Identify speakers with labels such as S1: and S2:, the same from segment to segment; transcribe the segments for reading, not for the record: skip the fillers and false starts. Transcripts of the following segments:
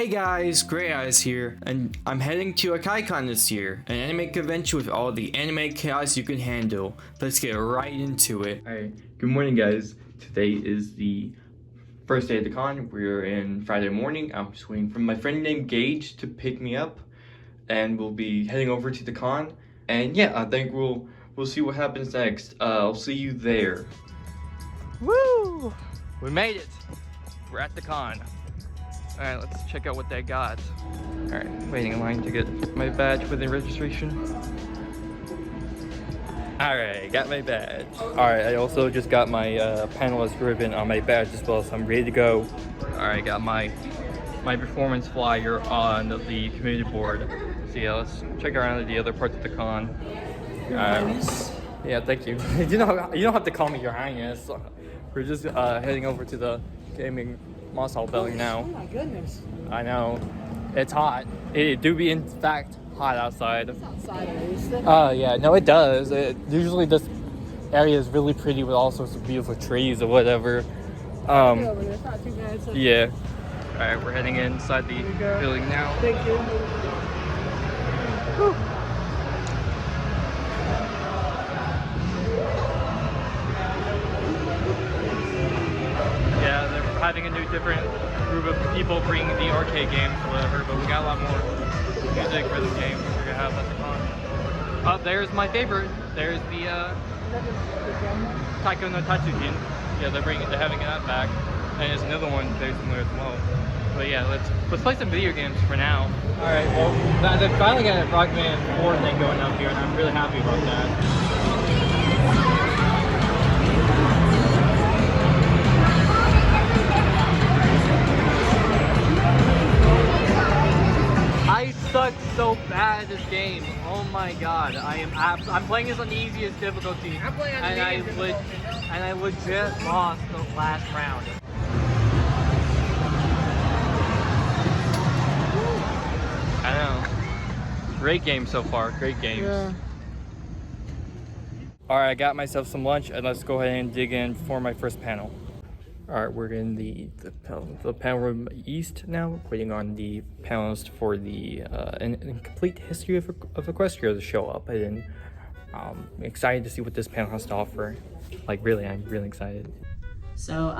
S1: Hey guys, Grey Eyes here, and I'm heading to Akaicon this year, an anime convention with all the anime chaos you can handle. Let's get right into it. Alright, good morning guys. Today is the first day of the con. We're in Friday morning. I'm just waiting for my friend named Gage to pick me up, and we'll be heading over to the con. And yeah, I think we'll see what happens next. I'll see you there.
S2: Woo! We made it! We're at the con. Alright, let's check out what they got. Alright, waiting in line to get my badge for the registration. Alright, got my badge. Alright, I also just got my panelist ribbon on my badge as well, so I'm ready to go. Alright, got my performance flyer on the community board. So yeah, let's check around the other parts of the con. Yeah, thank you. You don't have to call me Your Highness. We're just heading over to the gaming Moss Hall building now.
S3: Oh my goodness.
S2: I know. It's hot. It do be in fact hot outside.
S3: It's outside at least.
S2: Yeah, no it does. Usually this area is really pretty with all sorts of beautiful trees or whatever.
S3: It's not too bad. So
S2: Yeah. Alright, we're heading inside the building now.
S3: Thank you.
S2: Whew. Yeah, they're having a new different group of people bring the arcade games or whatever, but we got a lot more music for the games we're gonna have at the con. Oh, there's my favorite. There's the Taiko no Tatsujin. Yeah, they're having that back. And there's another one very similar as well. But yeah, let's play some video games for now. Alright, well they finally got a Rockman 4 thing going up here and I'm really happy about that. I suck so bad at this game. Oh my god. I'm playing this on the easiest difficulty.
S3: I'm playing on the medium difficulty.
S2: And I legit lost the last round. I know. Great game so far. Great games.
S3: Yeah.
S2: Alright, I got myself some lunch and let's go ahead and dig in for my first panel. Alright, we're in the panel room east now, waiting on the panelist for the incomplete history of Equestria to show up, and I'm excited to see what this panel has to offer. Like really, I'm really excited.
S4: So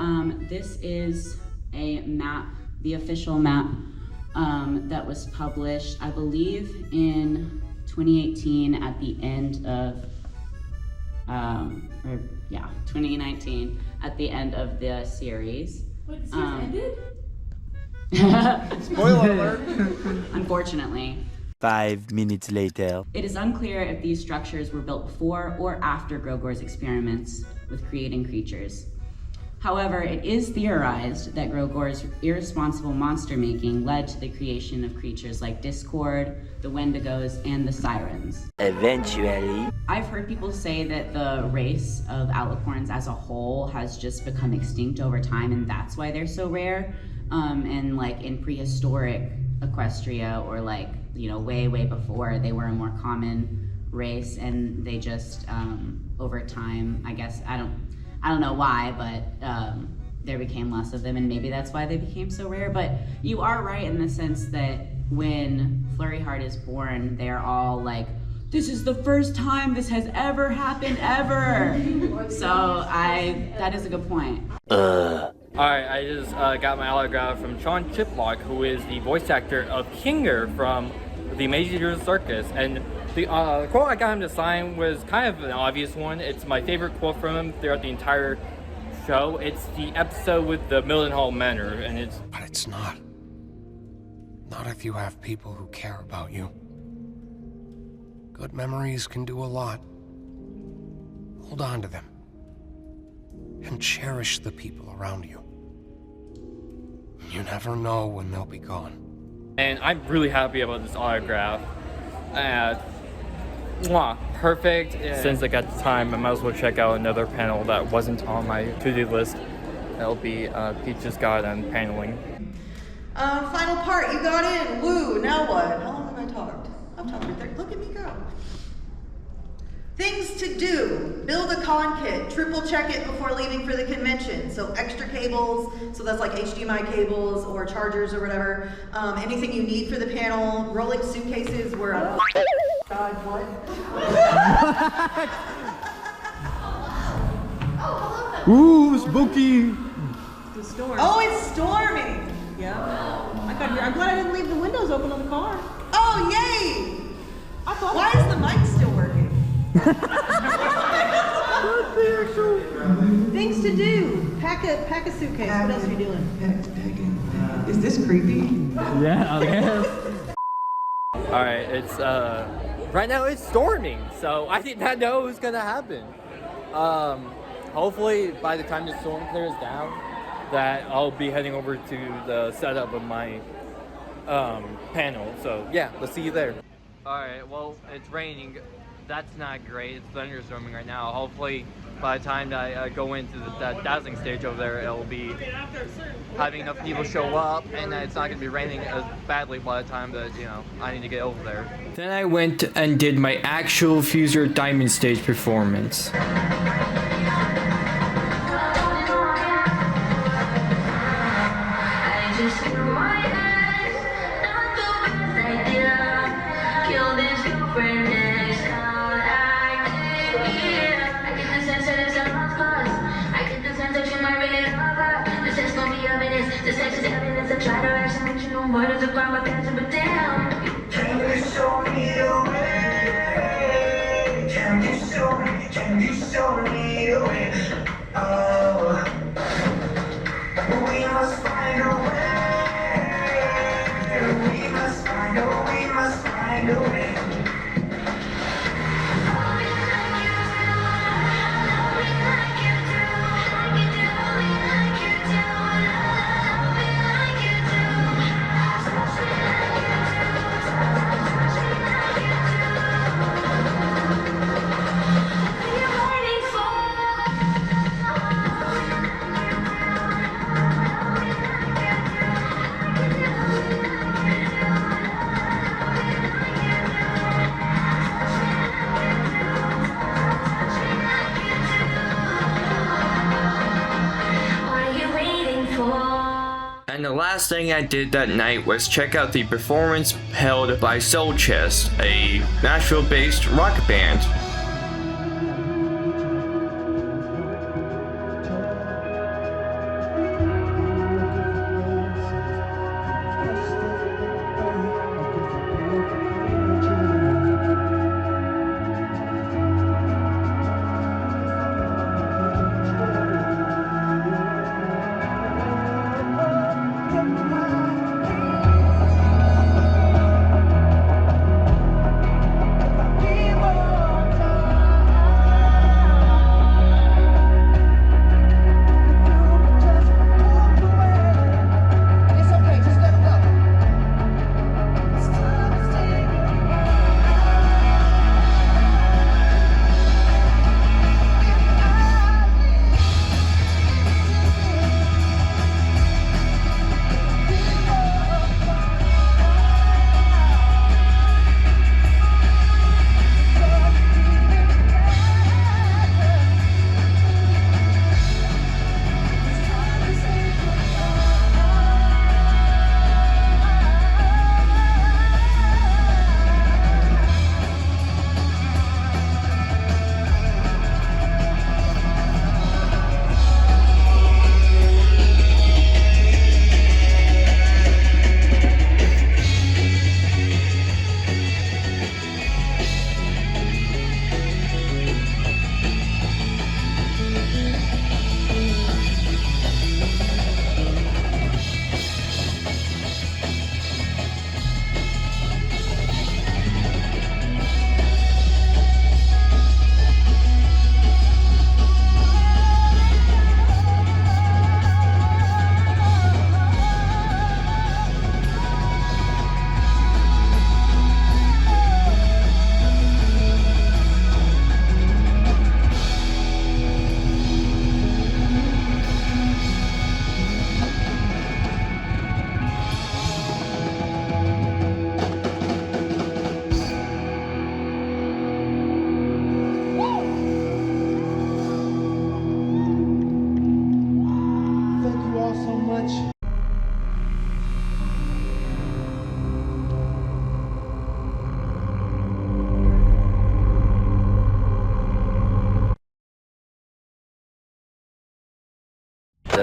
S4: this is a map, the official map that was published, I believe, in 2018 at the end of 2019 at the end of the series.
S3: Wait, the series ended?
S4: Spoiler alert! Unfortunately.
S5: 5 minutes later.
S4: It is unclear if these structures were built before or after Grogor's experiments with creating creatures. However, it is theorized that Grogor's irresponsible monster making led to the creation of creatures like Discord, the Wendigos, and the Sirens.
S5: Eventually.
S4: I've heard people say that the race of Alicorns as a whole has just become extinct over time, and that's why they're so rare. And like in prehistoric Equestria, or like, you know, way before, they were a more common race, and they just over time, I guess, I don't know why, but there became less of them, and maybe that's why they became so rare. But you are right in the sense that when Flurryheart is born, they're all like, this is the first time this has ever happened, ever. So that is a good point.
S2: Alright, I just got my autograph from Sean Chiplock, who is the voice actor of Kinger from The Amazing Journey Circus. And the quote I got him to sign was kind of an obvious one. It's my favorite quote from him throughout the entire show. It's the episode with the Millenhall Manor, and it's...
S6: But it's not. Not if you have people who care about you. Good memories can do a lot. Hold on to them. And cherish the people around you. You never know when they'll be gone.
S2: And I'm really happy about this autograph. Perfect. Since I got the time, I might as well check out another panel that wasn't on my to-do list. That'll be Peach's God and paneling.
S7: Final part, you got in. Woo, now what? How long have I talked? I've talked for 30. Look at me go. Things to do. Build a con kit. Triple check it before leaving for the convention. So extra cables, so that's like HDMI cables or chargers or whatever. Anything you need for the panel. Rolling suitcases where a God, what?
S8: Ooh, spooky!
S3: The storm.
S7: Oh, it's storming.
S3: Yeah. I'm glad I didn't leave the windows open on the car.
S7: Oh, yay!
S3: I thought.
S7: Why is the mic still working? Things to do. Pack a suitcase. What else are you doing? Is this creepy?
S2: Yeah, I guess. Alright, it's right now it's storming, so I did not know it was gonna happen. Hopefully by the time the storm clears down, that I'll be heading over to the setup of my panel. So yeah, let's see you there. Alright, well, it's raining. That's not great. It's thunderstorming right now. Hopefully by the time that I go into that dazzling stage over there, it'll be having enough people show up, and that it's not going to be raining as badly by the time that, you know, I need to get over there.
S1: Then I went and did my actual Fuser Diamond Stage performance. And the last thing I did that night was check out the performance held by Soulchess, a Nashville-based rock band.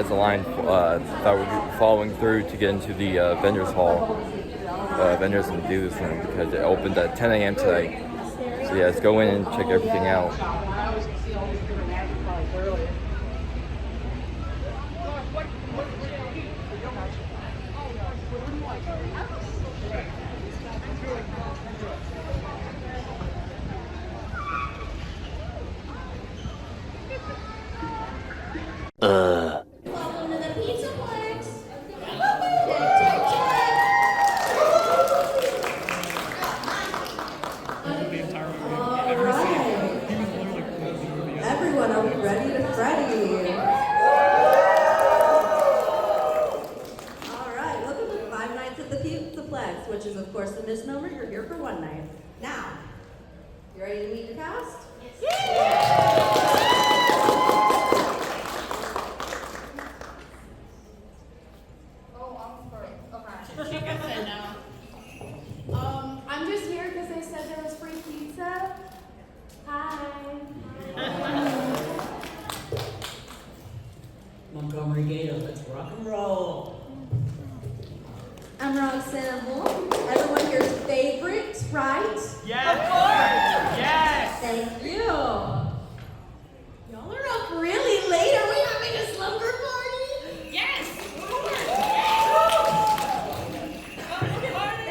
S2: there's a line that we're following through to get into the vendors hall. Vendors and do this room because it opened at 10 a.m. today. So yeah, let's go in and check everything out.
S9: Welcome to the Pizzaplex.
S3: Everyone, are we ready to Freddy? Alright, welcome to 5 nights at the Pizzaplex, which is of course a misnomer. You're here for 1 night. Now, you ready to meet your cast?
S9: I'm just here because they said there was free pizza. Hi.
S10: Montgomery Gator, let's rock and roll.
S3: I'm Roxanne Bull, everyone here's favorite, right?
S10: Yes! Of course! Yes!
S3: Thank you. Y'all are up really late. Are we having a slumber party?
S9: Yes.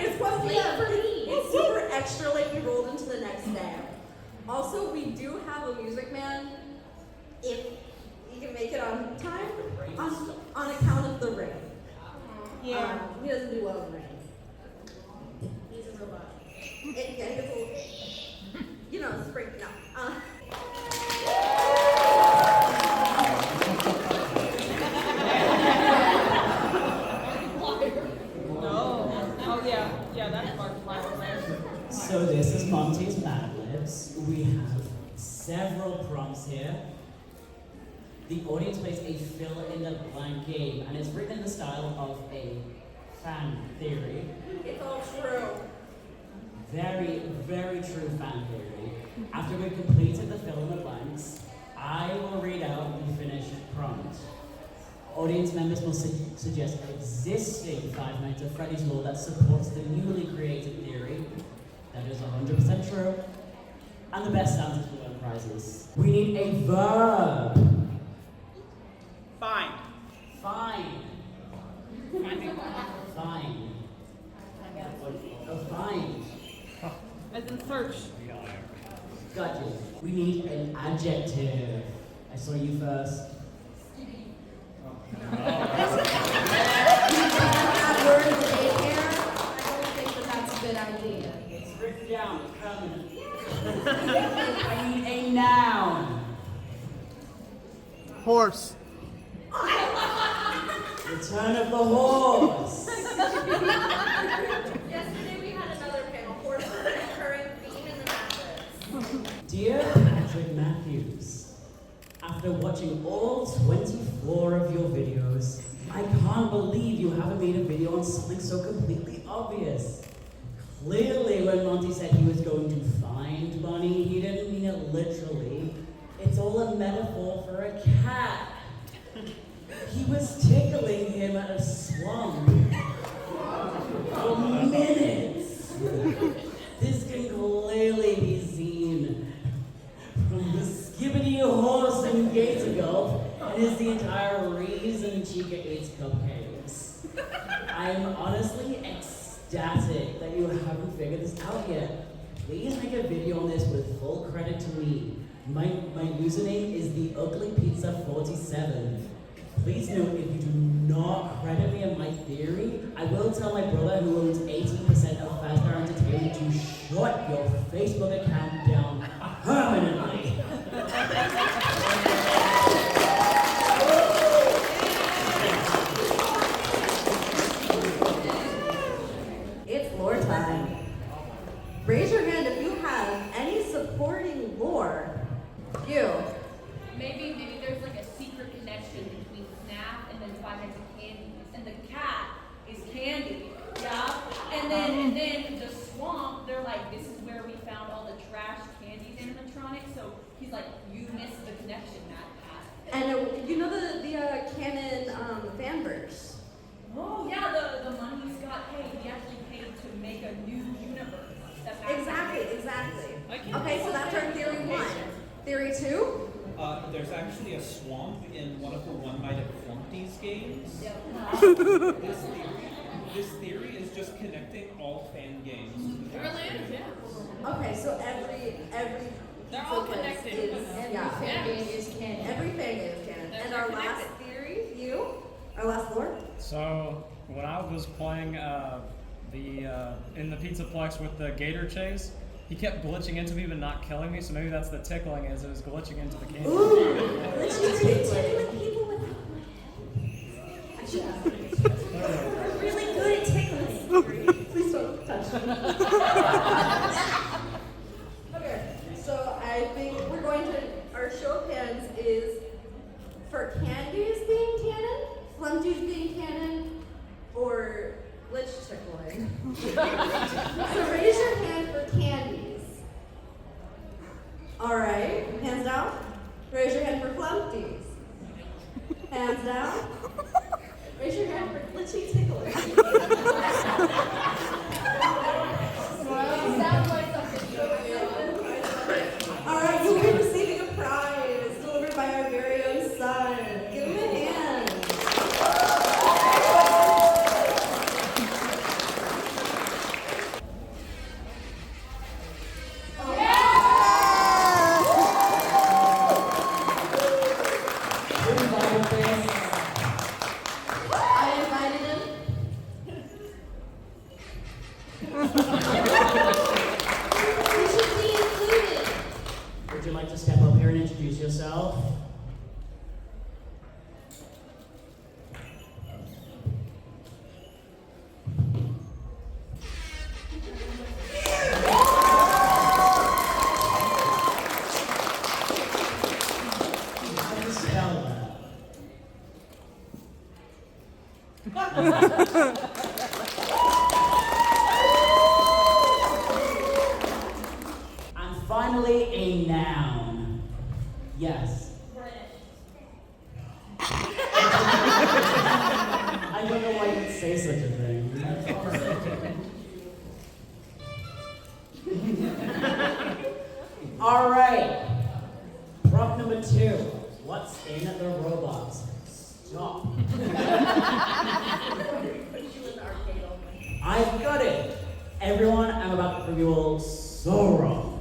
S3: It's supposed to be it's super extra late. We rolled into the next day. Also, we do have a music man. If he can make it on time, on account of the rain. Yeah. He doesn't do well in rain. He's a robot. Yeah, he gets a little, you know, spring. No.
S10: So this is Monty's Mad Libs. We have several prompts here. The audience plays a fill-in-the-blank game, and it's written in the style of a fan theory.
S3: It's all true.
S10: Very, very true fan theory. After we've completed the fill-in-the-blanks, I will read out the finished prompt. Audience members will suggest existing Five Nights at Freddy's lore that supports the newly created theory. That is 100% true. And the best answers will win prizes. We need a verb.
S11: Fine.
S10: Fine. Fine. Oh, fine.
S3: As in search.
S10: Got you. We need an adjective. I saw you first.
S3: That word is daycare. I don't think that's a good idea.
S10: It's written down. Permanent. I need a noun.
S11: Horse.
S10: Return of the horse.
S3: Yesterday we had another panel. Horse is a recurring theme in the matches.
S10: Dear Patrick Matthews, after watching all 24 of your videos, I can't believe you haven't made a video on something so completely obvious. Clearly, when Monty said he was going to find Bunny, he didn't mean it literally. It's all a metaphor for a cat. He was tickling him at a swamp for minutes. This can clearly be seen from the skibbity horse and gator gulp, and is the entire reason Chica eats cupcakes. I'm honestly ecstatic that you haven't figured this out yet. Please make a video on this with full credit to me. My username is the Ugly Pizza 47. Please note, if you do not credit me in my theory, I will tell my brother, who owns 18% of Fast Star Entertainment, to shut your Facebook account down permanently.
S3: It's lore time. Raise your hand if you have any supporting lore. You.
S9: Maybe there's like a secret connection between FNAF and then Five Nights at Candy, and the cat is Candy, yeah. And then the swamp, they're like, this is where we found all the trash candies animatronics. So he's like, you missed the connection, Matt Cat.
S3: And you know the canon fanverse?
S9: Oh yeah, the money he's got paid. He actually paid to make a new universe.
S3: Exactly. Okay, so that's our theory 1. Theory 2?
S11: There's actually a swamp in one of the One Night at Flunky's games. This theory is just connecting all fan games to the past game.
S3: Okay, so every
S9: They're all
S3: Soulchess
S9: connected.
S3: is
S9: Fan game is canon.
S3: Every fan game is canon. And our last theory, our last lore?
S12: So when I was playing in the Pizzaplex with the gator chase, he kept glitching into me but not killing me, so maybe that's the tickling is it was glitching into the game.
S3: Ooh, glitching tickling people without We're really good at tickling. Please don't touch me. Okay, so I think we're going to, our show of hands is for candies being canon, flunkies being canon, or glitch tickling. So raise your hand for candies. Alright, hands down. Raise your hand for flunkies. Hands down. Raise your hand for glitchy tickling. Sounds like something. Alright, you will be receiving a prize delivered by our very own son. Give him a hand. I invited him. He should be included.
S10: Would you like to step up here and introduce yourself? How do you spell And finally, a noun. Yes. I don't know why you would say such a thing. All right. Prop number 2. What's in the robot? Stop. I've got it. Everyone, I'm about to prove you all so wrong.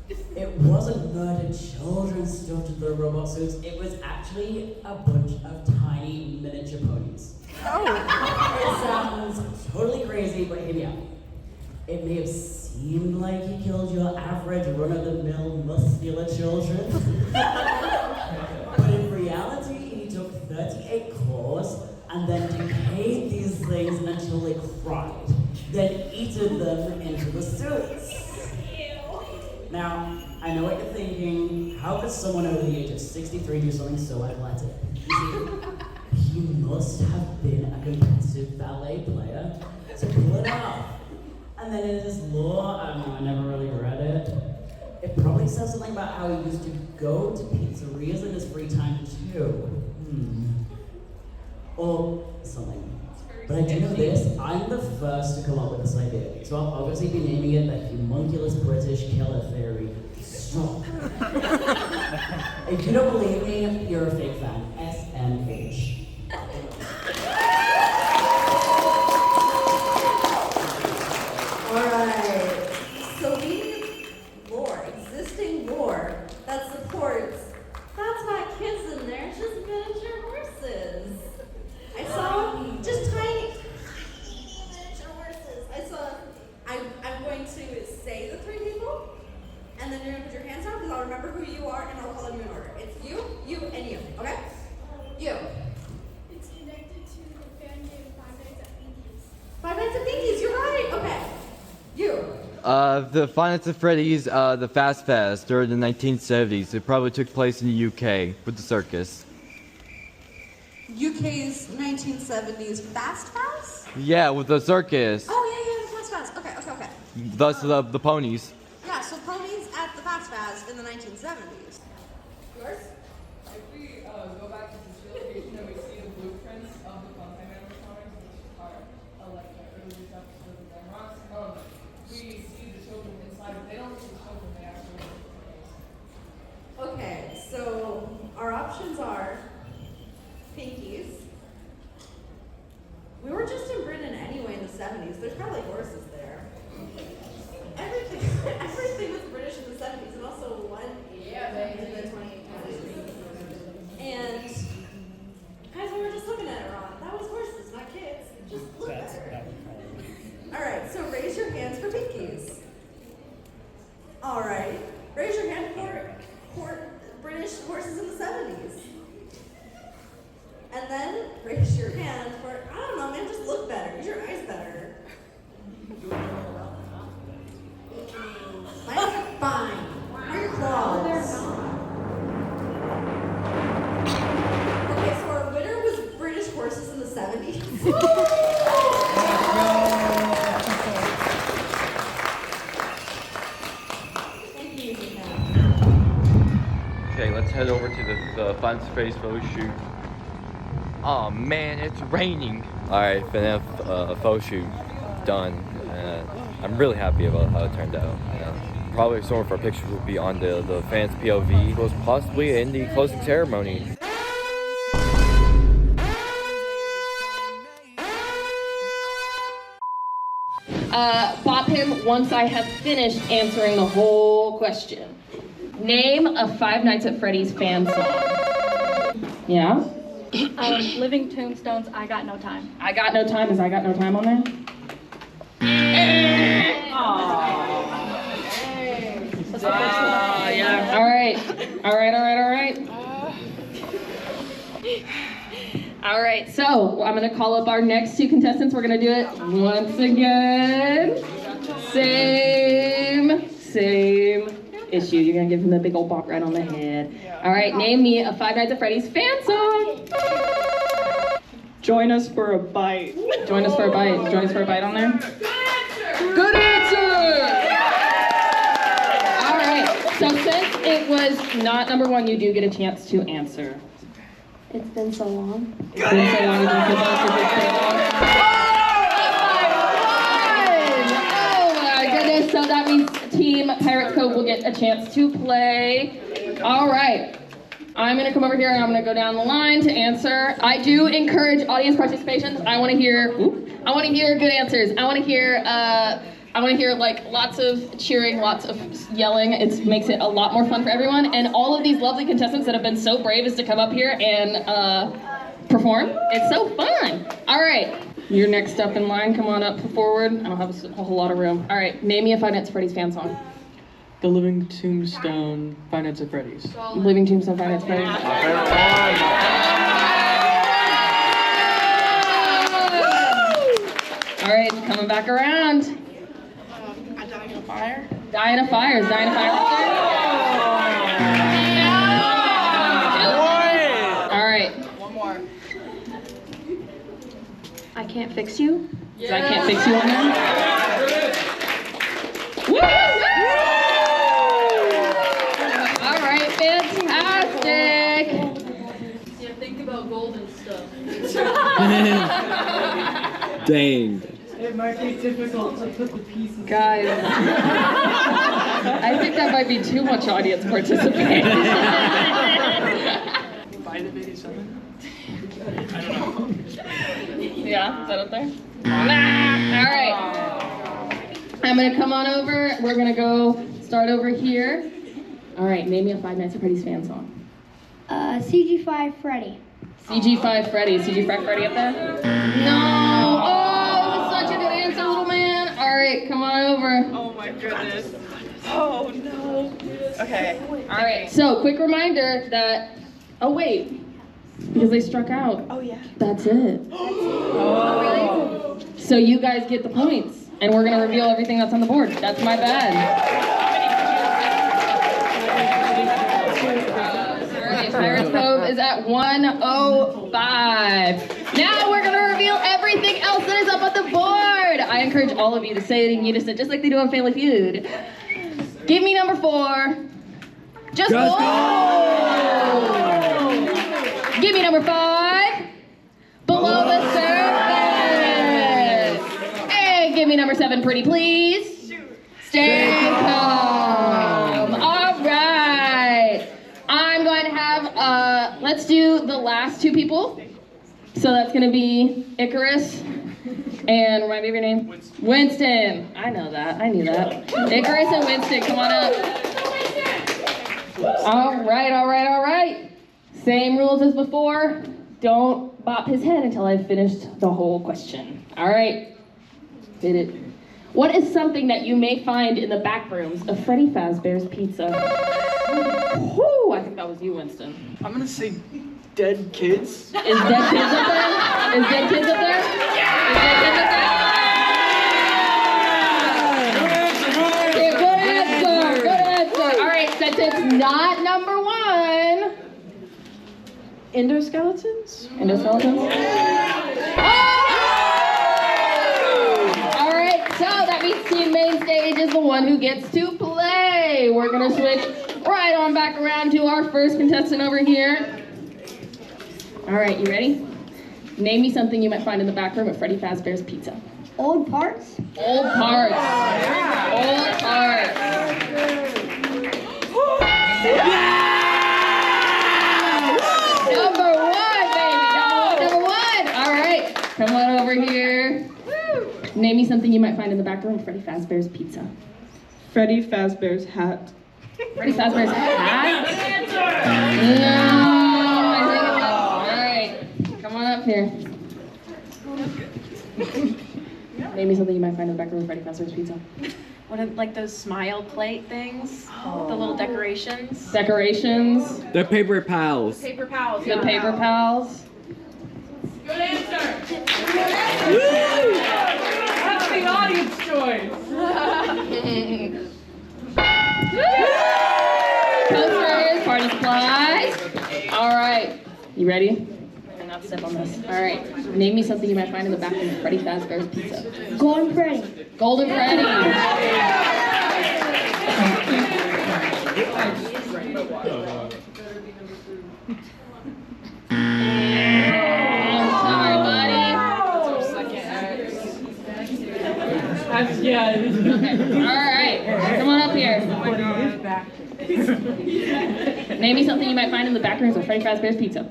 S10: It wasn't murdered children stuffed into the robot suits. It was actually a bunch of tiny miniature ponies. It sounds totally crazy, but hear me out. It may have seemed like he killed your average run-of-the-mill muscular children. But in reality, he took 38 claws and then decayed these things until they cried, then eaten them into the suits. Now, I know what you're thinking. How could someone over the age of 63 do something so athletic? You see, he must have been a competitive ballet player to pull it off. And then in his lore, I don't know, I never really read it. It probably says something about how he used to go to pizzerias in his free time too. Or something. But I do know this, I'm the first to come up with this idea. So I'll obviously be naming it the Homunculus British Killer Theory. Stop. If you don't believe me, you're a fake fan. SMH.
S3: Alright, so we need lore, existing lore that supports, that's not kids in there, it's just miniature horses. I saw just tiny miniature horses. I'm going to say the 3 people, and then you're going to put your hands down because I'll remember who you are and I'll call them in order. It's you, and you, okay? You.
S13: It's connected to the fan game Five Nights at Pinky's.
S3: Five Nights at Pinky's, you're right, okay. You.
S14: The Five Nights at Freddy's, the Fast Fest during the 1970s. It probably took place in the UK with the circus.
S3: UK's 1970s Fast Fast?
S14: Yeah, with the circus.
S3: Oh, yeah, the Fast Fast. Okay.
S14: Thus the ponies.
S3: Yeah, so ponies at the Fast Fast in the 1970s. Yours?
S2: If we
S3: of like horses there. Everything was British in the 70s and also one in the 2020s. And guys, we were just looking at it wrong. That was horses, not kids. Just look better. All right, so raise your hands for pinkies. All right, raise your hand for British horses in the 70s. And then raise your hand for, I don't know, man, just look better. Use your eyes better. Mine's fine. Where are your claws? Okay, so our winner was British horses in the 70s. Thank you,
S14: Okay, let's head over to the Fun Space photo shoot. Oh man, it's raining. Alright, FNAF photo shoot done. I'm really happy about how it turned out. Probably some of our pictures will be on the fans' POV, most possibly in the closing ceremony.
S15: Bop him once I have finished answering the whole question. Name a Five Nights at Freddy's fan song. Yeah?
S9: Living Tombstones, I Got No Time.
S15: I Got No Time. Is I Got No Time on there? Yeah. All right, so I'm gonna call up our next two contestants. We're gonna do it once again. Same issue. You're gonna give him the big old bop right on the head. All right, name me a Five Nights at Freddy's fan song.
S12: Join us for a bite.
S15: Join us for a bite. Join us for a bite on there. Good answer! All right, so since it was not number one, you do get a chance to answer.
S9: It's been so long.
S15: It's been so long. Oh my goodness, so that means Team Pirates Cove will get a chance to play. All right. I'm gonna come over here and I'm gonna go down the line to answer. I do encourage audience participation. I want to hear good answers. I want to hear like lots of cheering, lots of yelling. It makes it a lot more fun for everyone. And all of these lovely contestants that have been so brave as to come up here and perform. It's so fun. All right, you're next up in line. Come on up forward. I don't have a whole lot of room. All right, name me a Five Nights at Freddy's fan song.
S12: The Living Tombstone, Five Nights at Freddy's.
S15: Living Tombstone, Five Nights at Freddy's. All right, coming back around. Die in a Fire. Die in a Fire. Is Die in a Fire up there? All right.
S9: One more. I Can't Fix You.
S15: Is I Can't Fix You on there? Woo! All right, fantastic.
S9: Yeah, think about golden stuff.
S14: Dang.
S12: It might be difficult to put the pieces.
S15: Guys, I think that might be too much audience participation.
S12: Buy the video something?
S15: Yeah, is that up there? All right. I'm gonna come on over. We're gonna go start over here. All right, name me a Five Nights at Freddy's fan song.
S13: CG5 Freddy.
S15: CG5 Freddy. Is CG5 Freddy up there? No. Oh, such a good answer, little man. All right, come on over.
S16: Oh my goodness. Oh no. Okay.
S15: All right. So, quick reminder that. Oh wait, because they struck out.
S16: Oh yeah.
S15: That's it.
S16: Oh really?
S15: So you guys get the points, and we're gonna reveal everything that's on the board. That's my bad. Pirates Cove is at 105. Now we're gonna reveal everything else that is up on the board. I encourage all of you to say it in unison, just like they do on Family Feud. Give me number 4. Just go! Give me number 5. Below the surface. And give me number 7, pretty please. Stay calm. All right. I'm going to have, let's do the last two people. So that's going to be Icarus And remind me of your name? Winston. I know that. I knew that. Icarus and Winston, come on up. All right. Same rules as before. Don't bop his head until I've finished the whole question. All right. Hit it. What is something that you may find in the back rooms of Freddy Fazbear's Pizza? Whew, I think that was you, Winston.
S17: I'm gonna say dead kids.
S15: Is dead kids up there? Is dead kids up there? Yeah! Is dead kids up there? Good answer. All right, sentence not number 1.
S16: Endoskeletons?
S15: Endoskeletons? Oh! All right, so that means Team Main Stage is the one who gets to play. We're gonna switch right on back around to our first contestant over here. All right, you ready? Name me something you might find in the back room at Freddy Fazbear's Pizza.
S18: Old parts?
S15: Old parts. Old parts. Number 1, baby. Number one. All right, come on over here. Name me something you might find in the back room of Freddy Fazbear's Pizza.
S16: Freddy Fazbear's hat.
S15: Freddy Fazbear's hat? No. Come on up here. Name me something you might find in the back room of Freddy Fazbear's Pizza.
S18: What are like those smile plate things? The little decorations?
S15: Decorations.
S17: The paper pals.
S18: Paper pals.
S15: The paper pals.
S9: Good answer. That's the audience choice.
S15: Posters, party supplies. All right. You ready? Not step on this. All right. Name me something you might find in the back room of Freddy Fazbear's Pizza.
S18: Golden Freddy.
S15: Golden Freddy. I'm sorry, buddy.
S9: Yeah.
S15: Okay. All right. Come on up here. Name me something you might find in the back rooms of Freddy Fazbear's Pizza.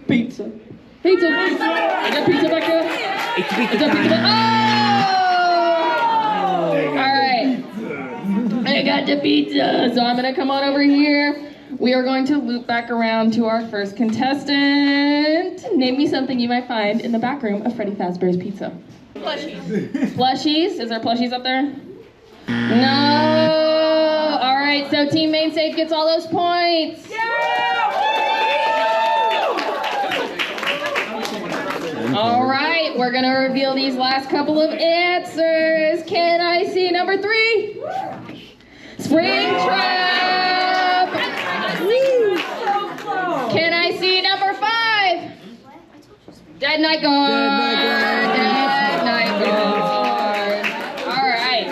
S16: Pizza.
S15: Pizza. Is there pizza back there? Is there pizza back? Oh! All right. I got the pizza. So I'm gonna come on over here. We are going to loop back around to our first contestant. Name me something you might find in the back room of Freddy Fazbear's Pizza.
S9: Plushies.
S15: Plushies? Is there plushies up there? No. All right. So Team Main Stage gets all those points. All right, we're gonna reveal these last couple of answers. Can I see number 3? Springtrap. Can I see number 5? Dead Night Guard. Dead Night Guard. All right.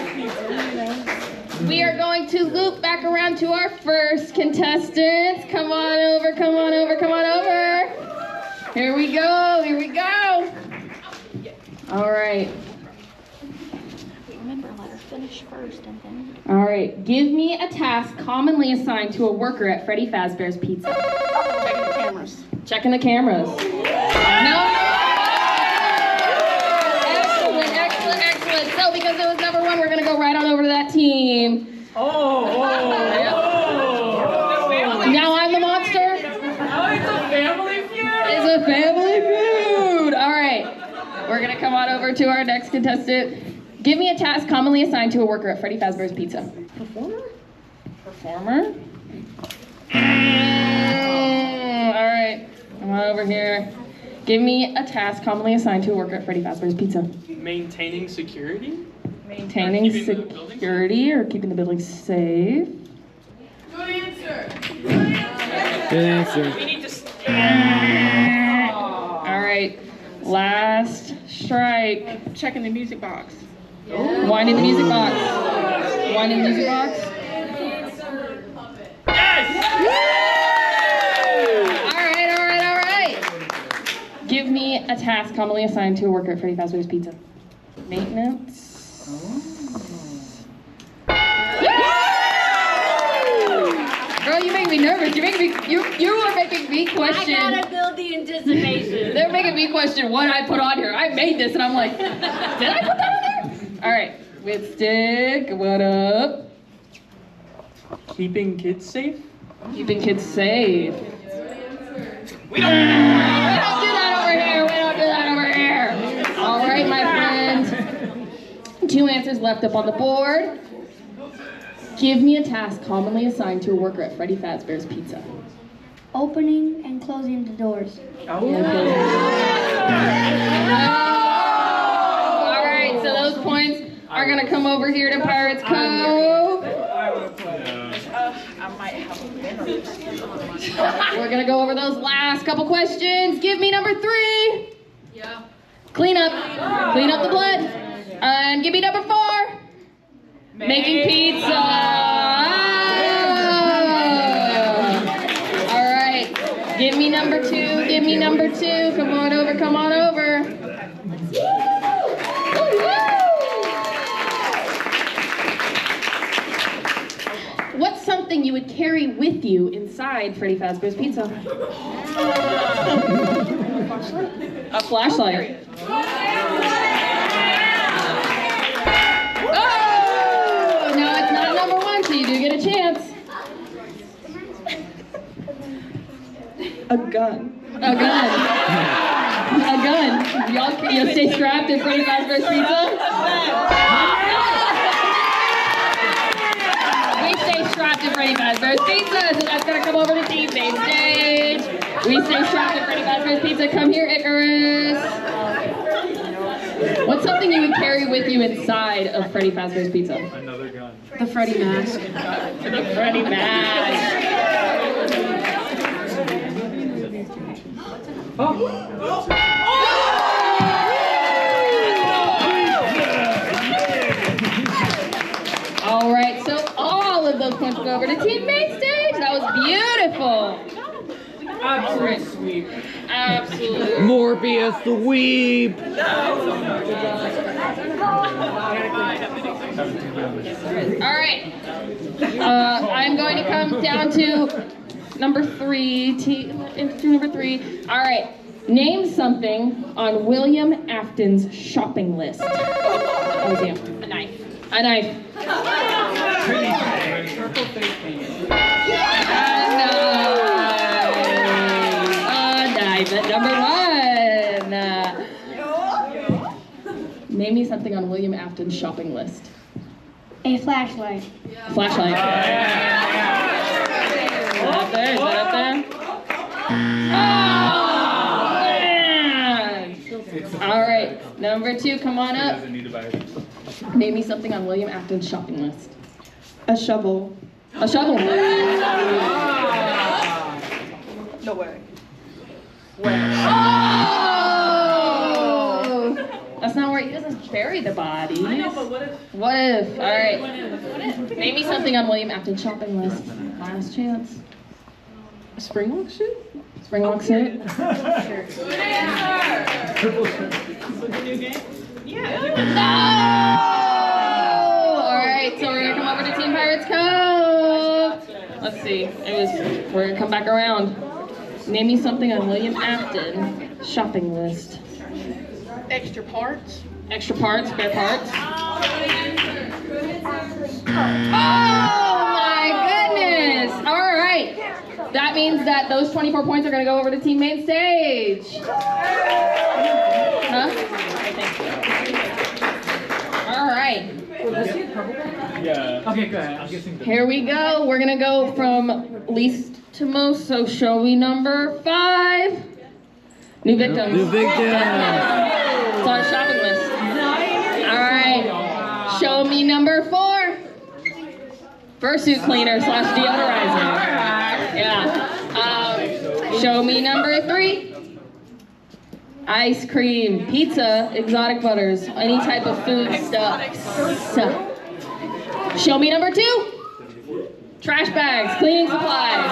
S15: We are going to loop back around to our first contestants. Come on over, come on over, come on over. Here we go, here we go. All right.
S18: Remember, let her finish first and then.
S15: All right, give me a task commonly assigned to a worker at Freddy Fazbear's Pizza.
S18: Checking the cameras.
S15: Checking the cameras. No. Excellent, excellent, excellent. So because it was number 1, we're gonna go right on over to that team. Now I'm the monster?
S9: It's a family feud.
S15: It's a family feud. All right, we're gonna come on over to our next contestant. Give me a task commonly assigned to a worker at Freddy Fazbear's Pizza. Performer? Performer? All right, come on over here. Give me a task commonly assigned to a worker at Freddy Fazbear's Pizza.
S17: Maintaining security?
S15: Maintaining security or keeping the building safe.
S9: Good answer.
S17: Good answer.
S9: We need to.
S15: All right, last strike.
S16: Checking the music box.
S15: Winding the music box. Winding the music box. All right. Give me a task commonly assigned to a worker at Freddy Fazbear's Pizza. Maintenance. Girl, you make me nervous. You are making making me question.
S9: I gotta build the anticipation.
S15: They're making me question what I put on here. I made this, and I'm like, did I put that on there? All right, with stick, what up?
S17: Keeping kids safe?
S15: Keeping kids safe. We don't do that over here. We don't do that over here. All right, my friends. 2 answers left up on the board. Give me a task commonly assigned to a worker at Freddy Fazbear's Pizza.
S13: Opening and closing the doors.
S15: All right, so those points are gonna come over here to Pirates Cove. We're gonna go over those last couple questions. Give me number 3.
S9: Yeah.
S15: Clean up the blood. And give me number 4. Making pizza. All right. Give me number 2. Give me number 2. Come on over. Come on over. What's something you would carry with you inside Freddy Fazbear's Pizza? A flashlight. Oh! No, it's not number 1, so you do get a chance. A gun. A gun. A gun. Y'all stay strapped in Freddy Fazbear's Pizza? We stay strapped in Freddy Fazbear's Pizza, so that's gonna come over to Team Main Stage. We stay strapped in Freddy Fazbear's Pizza. Come here, Icarus. What's something you would carry with you inside of Freddy Fazbear's Pizza?
S12: Another gun.
S4: The Freddy mask.
S15: The Freddy mask. All right, so all of those points go over to Team Main Stage. That was beautiful.
S17: Absolute sweep.
S15: Absolutely.
S17: Morbius the weep.
S15: All right. I'm going to come down to number 3. Number 3. All right. Name something on William Afton's shopping list. What was he? A knife. A knife. Number 1. Name me something on William Afton's shopping list.
S13: A flashlight.
S15: A flashlight. Is that up there? Is that up there? Oh, man. All right, number 2, come on up. Name me something on William Afton's shopping list.
S18: A shovel.
S15: A shovel.
S18: No way.
S15: Oh! That's not where he doesn't bury the bodies.
S18: I know, but what if?
S15: What if? All right.
S18: What if?
S15: Name me something on William Afton's shopping list. Last chance.
S18: A springlock suit?
S15: Springlock suit? No! All right, so we're gonna come over to Team Pirates Cove. Let's see. We're gonna come back around. Name me something on William Afton shopping list.
S18: Extra parts?
S15: Extra parts, spare parts. Oh my goodness! All right. That means that those 24 points are gonna go over to Team Main Stage. Huh? All right.
S12: Yeah. Okay, go ahead. I'm guessing.
S15: Here we go. We're gonna go from least to most. So show me number 5. New victims.
S17: New victims.
S15: It's on a shopping list. All right. Show me number 4. Fursuit cleaner / deodorizer. Yeah. Show me number 3. Ice cream, pizza, exotic butters, any type of food stuff. Show me number 2. Trash bags, cleaning supplies.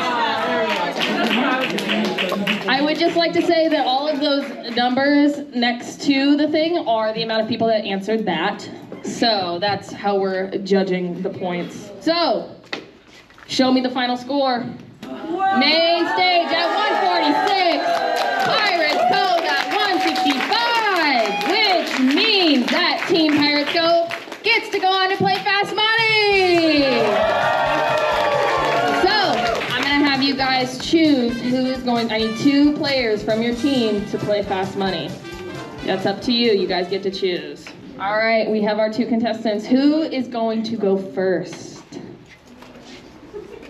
S15: I would just like to say that all of those numbers next to the thing are the amount of people that answered that. So that's how we're judging the points. So, show me the final score. Main stage at 146. Pirates Cove at 165, which means that Team Pirates Cove gets to go on to play Fast Money. So, I'm gonna have you guys choose who is going. I need 2 players from your team to play Fast Money. That's up to you. You guys get to choose. All right, we have our 2 contestants. Who is going to go first?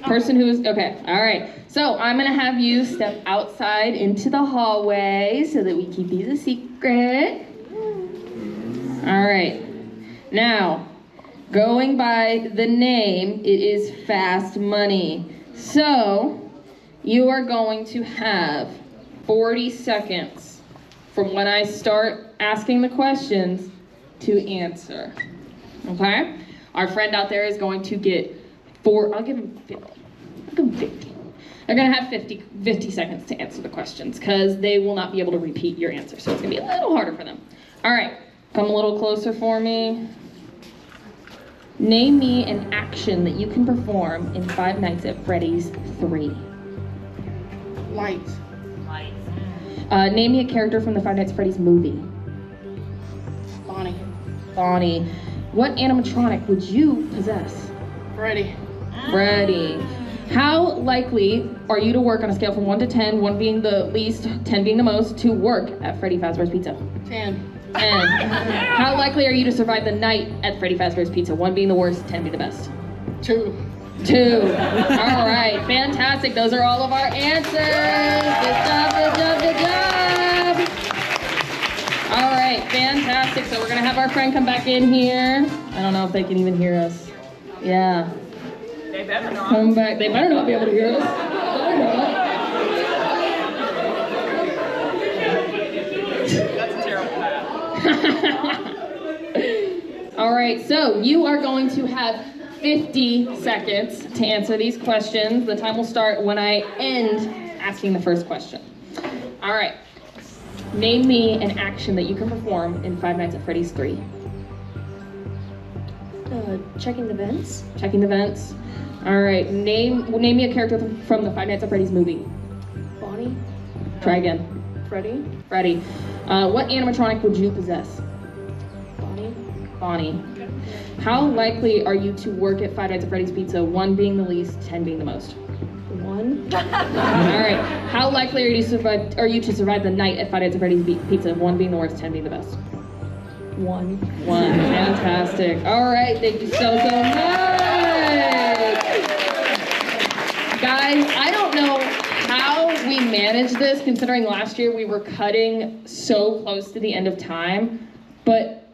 S15: Person who is, okay, all right. So I'm gonna have you step outside into the hallway so that we keep these a secret. All right, now, going by the name, it is Fast Money. So you are going to have 40 seconds from when I start asking the questions to answer, okay? Our friend out there is going to get I'll give him 50. I'll give him 50. They're gonna have 50 seconds to answer the questions because they will not be able to repeat your answer. So it's gonna be a little harder for them. All right, come a little closer for me. Name me an action that you can perform in Five Nights at Freddy's 3.
S17: Lights.
S15: Name me a character from the Five Nights at Freddy's movie.
S17: Bonnie.
S15: Bonnie. What animatronic would you possess?
S17: Freddy.
S15: Freddy. How likely are you to work on a scale from 1 to 10, 1 being the least, 10 being the most, to work at Freddy Fazbear's Pizza?
S17: 10.
S15: 10. How likely are you to survive the night at Freddy Fazbear's Pizza? 1 being the worst, 10 being the best.
S17: 2.
S15: 2. All right, fantastic. Those are all of our answers. Good job, good job, good job. All right, fantastic. So we're gonna have our friend come back in here. I don't know if they can even hear us. Yeah.
S16: They better not.
S15: Come back. They better not be able to hear us. Better not.
S16: That's a terrible math.
S15: All right, so you are going to have 50 seconds to answer these questions. The time will start when I end asking the first question. All right. Name me an action that you can perform in Five Nights at Freddy's 3.
S18: Checking the vents.
S15: Checking the vents. All right. Name me a character from the Five Nights at Freddy's movie.
S18: Bonnie.
S15: Try again.
S18: Freddy.
S15: Freddy. What animatronic would you possess?
S18: Bonnie.
S15: Bonnie. How likely are you to work at Five Nights at Freddy's Pizza, 1 being the least, 10 being the most?
S18: 1.
S15: All right. How likely are you to survive the night at Five Nights at Freddy's Pizza, 1 being the worst, 10 being the best?
S18: 1.
S15: 1. Fantastic. All right. Thank you so much. Guys, I don't know how we managed this, considering last year we were cutting so close to the end of time, but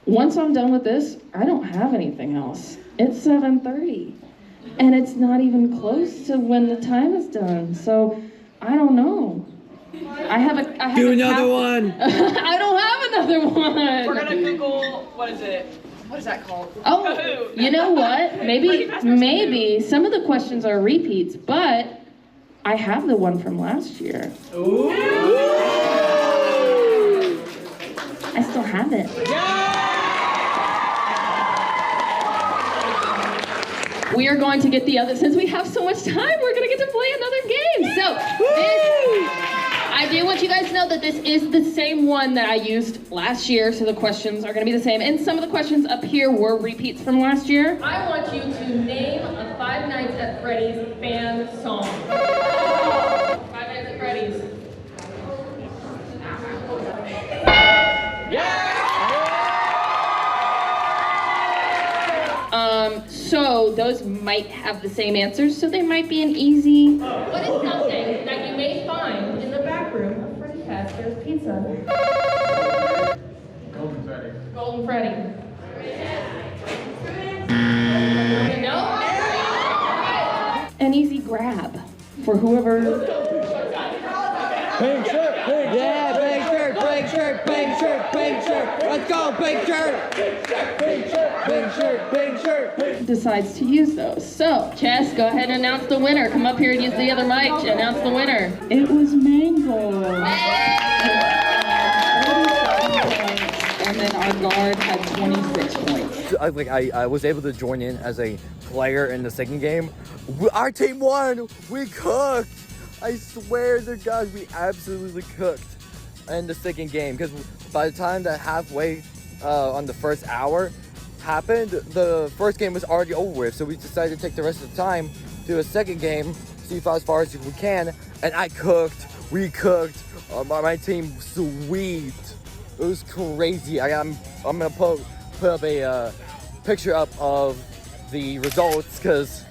S15: once I'm done with this, I don't have anything else. It's 7:30, and it's not even close to when the time is done, so I don't know. I have another
S17: one.
S15: I don't have another one.
S16: We're gonna Google, what is that called?
S15: Oh,
S16: Kahoot.
S15: you know what? Maybe some of the questions are repeats, but I have the one from last year.
S16: Ooh.
S15: I still have it. We are going to get the other, since we have so much time, we're going to get to play another game. So, I do want you guys to know that this is the same one that I used last year, so the questions are going to be the same. And some of the questions up here were repeats from last year. I want you to name a Five Nights at Freddy's fan song. Five Nights at Freddy's. So those might have the same answers, so they might be an easy. What is something that you may find in the back room of Freddy Fazbear's Pizza?
S12: Golden Freddy.
S15: Golden Freddy. No? An easy grab for whoever.
S17: Pink shirt, pink yeah, pink shirt, pink shirt, pink shirt, pink shirt. Let's go, pink shirt. Pink shirt, pink shirt, pink shirt.
S15: Decides to use those. So, Chess, go ahead and announce the winner. Come up here and use the other mic to announce the winner.
S18: It was Mango. And then our guard had 26 points.
S14: I was able to join in as a player in the second game. Our team won! We cooked! I swear to God, we absolutely cooked in the second game. Because by the time that halfway on the first hour happened, the first game was already over with. So we decided to take the rest of the time, do a second game, see as far as we can. And I cooked. We cooked. My team, sweet. It was crazy. I'm gonna put up a picture up of the results because,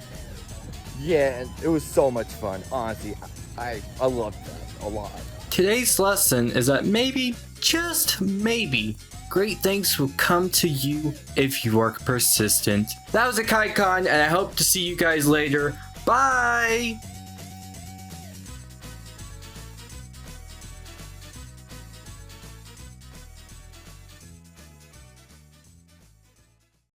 S14: yeah, it was so much fun. Honestly, I loved that a lot.
S1: Today's lesson is that maybe, just maybe, great things will come to you if you are persistent. That was Akaicon, and I hope to see you guys later. Bye!